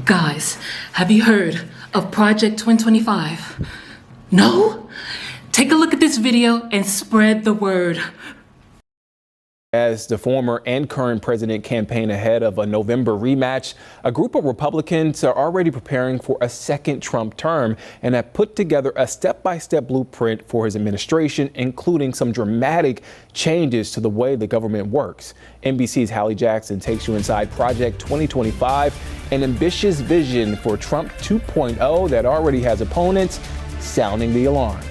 Guys, have you heard of Project 2025? No? Take a look at this video and spread the word. As the former and current president campaign ahead of a November rematch, a group of Republicans are already preparing for a second Trump term and have put together a step-by-step blueprint for his administration, including some dramatic changes to the way the government works. NBC's Hallie Jackson takes you inside Project 2025, an ambitious vision for Trump 2.0 that already has opponents sounding the alarms.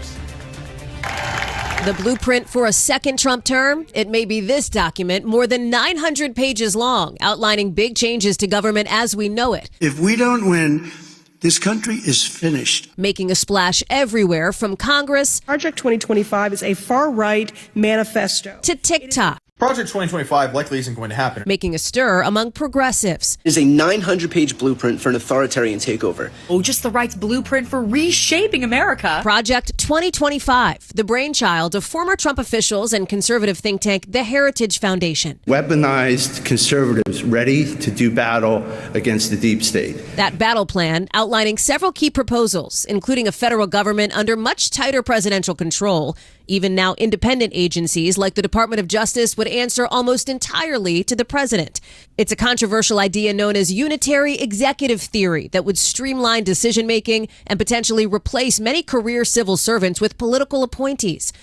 The blueprint for a second Trump term? It may be this document, more than 900 pages long, outlining big changes to government as we know it. If we don't win, this country is finished. Making a splash everywhere from Congress. Project 2025 is a far-right manifesto. To TikTok. Project 2025 likely isn't going to happen. Making a stir among progressives. It is a 900-page blueprint for an authoritarian takeover. Oh, just the right's blueprint for reshaping America. Project 2025, the brainchild of former Trump officials and conservative think tank The Heritage Foundation. Weaponized conservatives ready to do battle against the deep state. That battle plan outlining several key proposals, including a federal government under much tighter presidential control. Even now, independent agencies like the Department of Justice would answer almost entirely to the president. It's a controversial idea known as unitary executive theory that would streamline decision-making and potentially replace many career civil servants with political appointees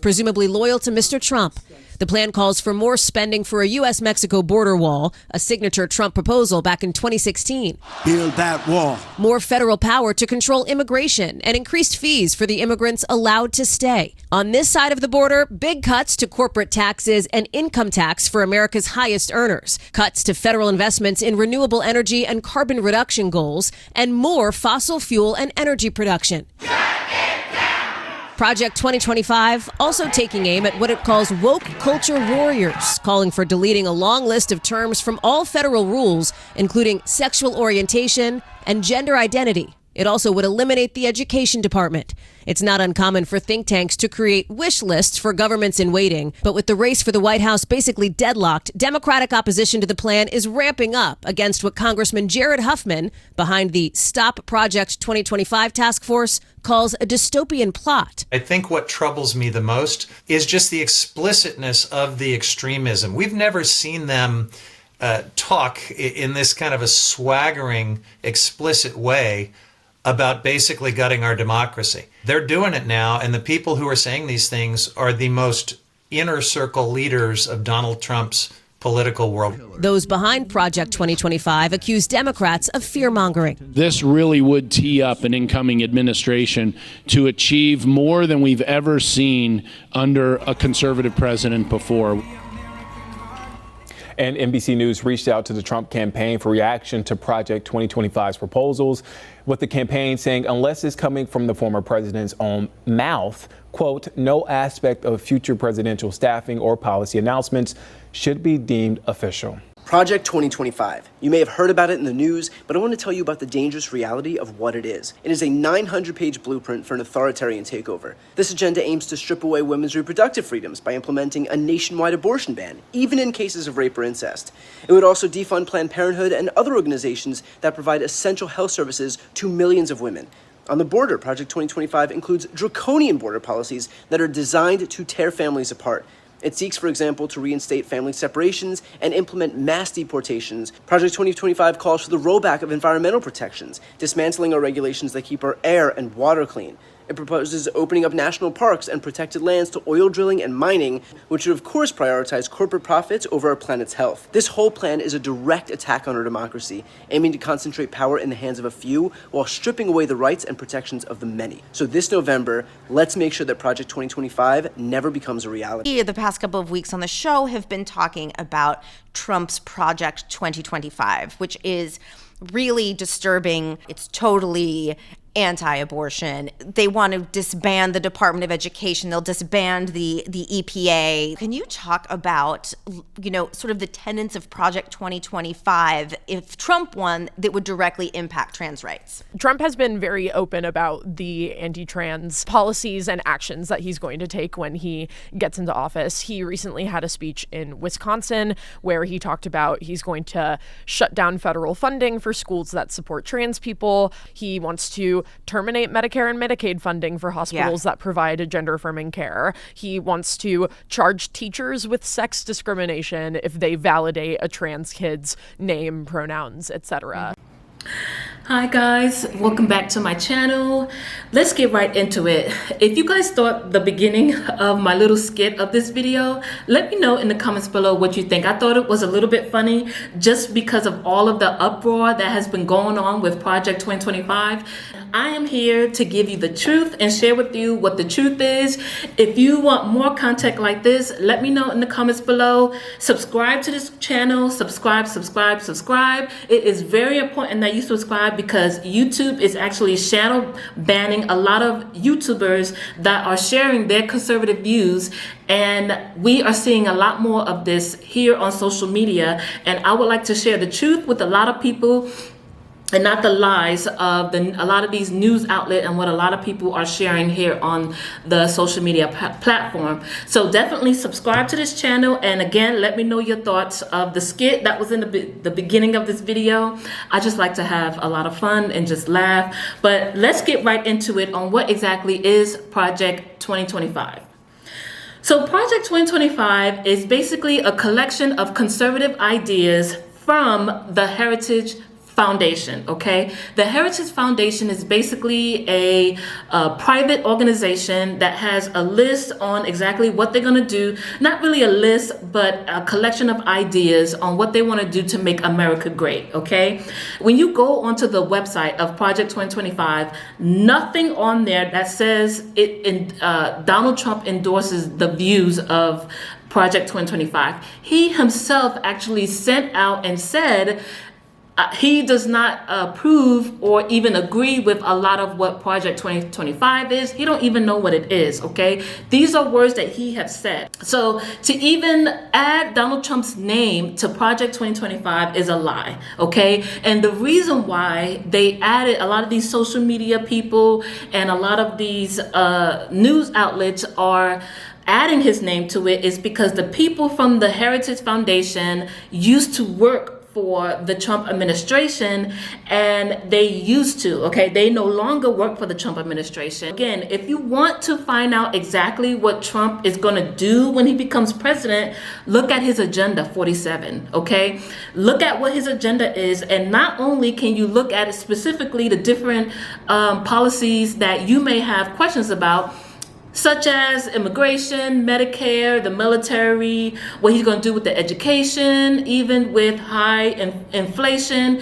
presumably loyal to Mr. Trump. The plan calls for more spending for a U.S.-Mexico border wall, a signature Trump proposal back in 2016. Build that wall. More federal power to control immigration and increased fees for the immigrants allowed to stay. On this side of the border, big cuts to corporate taxes and income tax for America's highest earners, cuts to federal investments in renewable energy and carbon reduction goals, and more fossil fuel and energy production. Project 2025 also taking aim at what it calls woke culture warriors, calling for deleting a long list of terms from all federal rules, including sexual orientation and gender identity. It also would eliminate the education department. It's not uncommon for think tanks to create wish lists for governments in waiting, but with the race for the White House basically deadlocked, Democratic opposition to the plan is ramping up against what Congressman Jared Huffman, behind the Stop Project 2025 task force, calls a dystopian plot. I think what troubles me the most is just the explicitness of the extremism. We've never seen them talk in this kind of a swaggering, explicit way about basically gutting our democracy. They're doing it now, and the people who are saying these things are the most inner circle leaders of Donald Trump's political world. Those behind Project 2025 accuse Democrats of fear-mongering. This really would tee up an incoming administration to achieve more than we've ever seen under a conservative president before. And NBC News reached out to the Trump campaign for reaction to Project 2025's proposals, with the campaign saying unless it's coming from the former president's own mouth, quote, no aspect of future presidential staffing or policy announcements should be deemed official. Project 2025. You may have heard about it in the news, but I want to tell you about the dangerous reality of what it is. It is a 900-page blueprint for an authoritarian takeover. This agenda aims to strip away women's reproductive freedoms by implementing a nationwide abortion ban, even in cases of rape or incest. It would also defund Planned Parenthood and other organizations that provide essential health services to millions of women. On the border, Project 2025 includes draconian border policies that are designed to tear families apart. It seeks, for example, to reinstate family separations and implement mass deportations. Project 2025 calls for the rollback of environmental protections, dismantling our regulations that keep our air and water clean. It proposes opening up national parks and protected lands to oil drilling and mining, which would of course prioritize corporate profits over our planet's health. This whole plan is a direct attack on our democracy, aiming to concentrate power in the hands of a few while stripping away the rights and protections of the many. So this November, let's make sure that Project 2025 never becomes a reality. The past couple of weeks on the show have been talking about Trump's Project 2025, which is really disturbing. It's totally anti-abortion. They want to disband the Department of Education. They'll disband the EPA. Can you talk about, sort of the tenets of Project 2025 if Trump won that would directly impact trans rights? Trump has been very open about the anti-trans policies and actions that he's going to take when he gets into office. He recently had a speech in Wisconsin where he talked about he's going to shut down federal funding for schools that support trans people. He wants to terminate Medicare and Medicaid funding for hospitals that provide gender-affirming care. He wants to charge teachers with sex discrimination if they validate a trans kid's name, pronouns, etc. Hi guys, welcome back to my channel. Let's get right into it. If you guys thought the beginning of my little skit of this video, let me know in the comments below what you think. I thought it was a little bit funny just because of all of the uproar that has been going on with Project 2025. I am here to give you the truth and share with you what the truth is. If you want more content like this, let me know in the comments below. Subscribe to this channel, subscribe. It is very important that you subscribe because YouTube is actually shadow banning a lot of YouTubers that are sharing their conservative views, and we are seeing a lot more of this here on social media, and I would like to share the truth with a lot of people and not the lies of a lot of these news outlets and what a lot of people are sharing here on the social media platform. So definitely subscribe to this channel, and again, let me know your thoughts of the skit that was in the beginning of this video. I just like to have a lot of fun and just laugh, but let's get right into it on what exactly is Project 2025. So Project 2025 is basically a collection of conservative ideas from the Heritage Foundation, okay? The Heritage Foundation is basically a private organization that has a list on exactly what they're going to do. Not really a list, but a collection of ideas on what they want to do to make America great, okay? When you go onto the website of Project 2025, nothing on there that says Donald Trump endorses the views of Project 2025. He himself actually sent out and said he does not approve or even agree with a lot of what Project 2025 is. He don't even know what it is, okay? These are words that he has said. So to even add Donald Trump's name to Project 2025 is a lie, okay? And the reason why they added a lot of these social media people and a lot of these news outlets are adding his name to it is because the people from the Heritage Foundation used to work for the Trump administration, and they used to, okay? They no longer work for the Trump administration. Again, if you want to find out exactly what Trump is gonna do when he becomes president, look at his agenda 47, okay? Look at what his agenda is, and not only can you look at it specifically the different policies that you may have questions about, such as immigration, Medicare, the military, what he's going to do with the education, even with high inflation,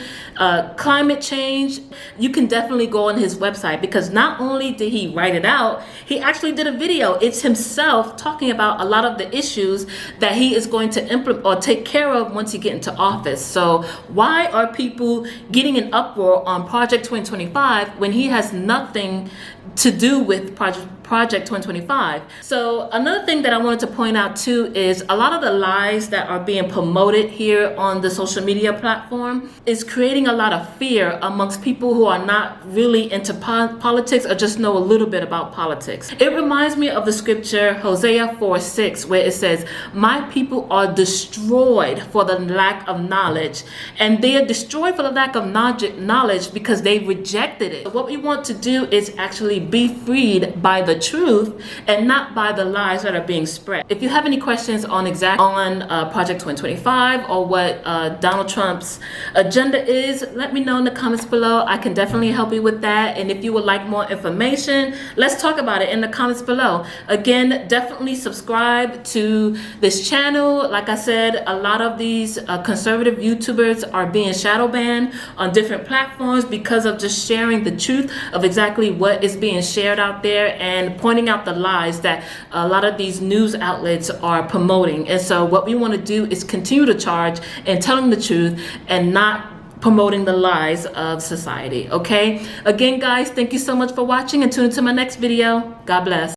climate change. You can definitely go on his website because not only did he write it out, he actually did a video. It's himself talking about a lot of the issues that he is going to implement or take care of once he gets into office. So why are people getting an uproar on Project 2025 when he has nothing to do with Project 2025? So another thing that I wanted to point out too is a lot of the lies that are being promoted here on the social media platform is creating a lot of fear amongst people who are not really into politics or just know a little bit about politics. It reminds me of the scripture Hosea 4:6, where it says, "My people are destroyed for the lack of knowledge." And they are destroyed for the lack of knowledge because they rejected it. What we want to do is actually be freed by the truth and not by the lies that are being spread. If you have any questions on Project 2025 or what Donald Trump's agenda is, let me know in the comments below. I can definitely help you with that. And if you would like more information, let's talk about it in the comments below. Again, definitely subscribe to this channel. Like I said, a lot of these conservative YouTubers are being shadow banned on different platforms because of just sharing the truth of exactly what is being shared out there and pointing out the lies that a lot of these news outlets are promoting. And so what we want to do is continue to charge and telling the truth and not promoting the lies of society. Okay, again guys, thank you so much for watching, and tune into my next video. God bless.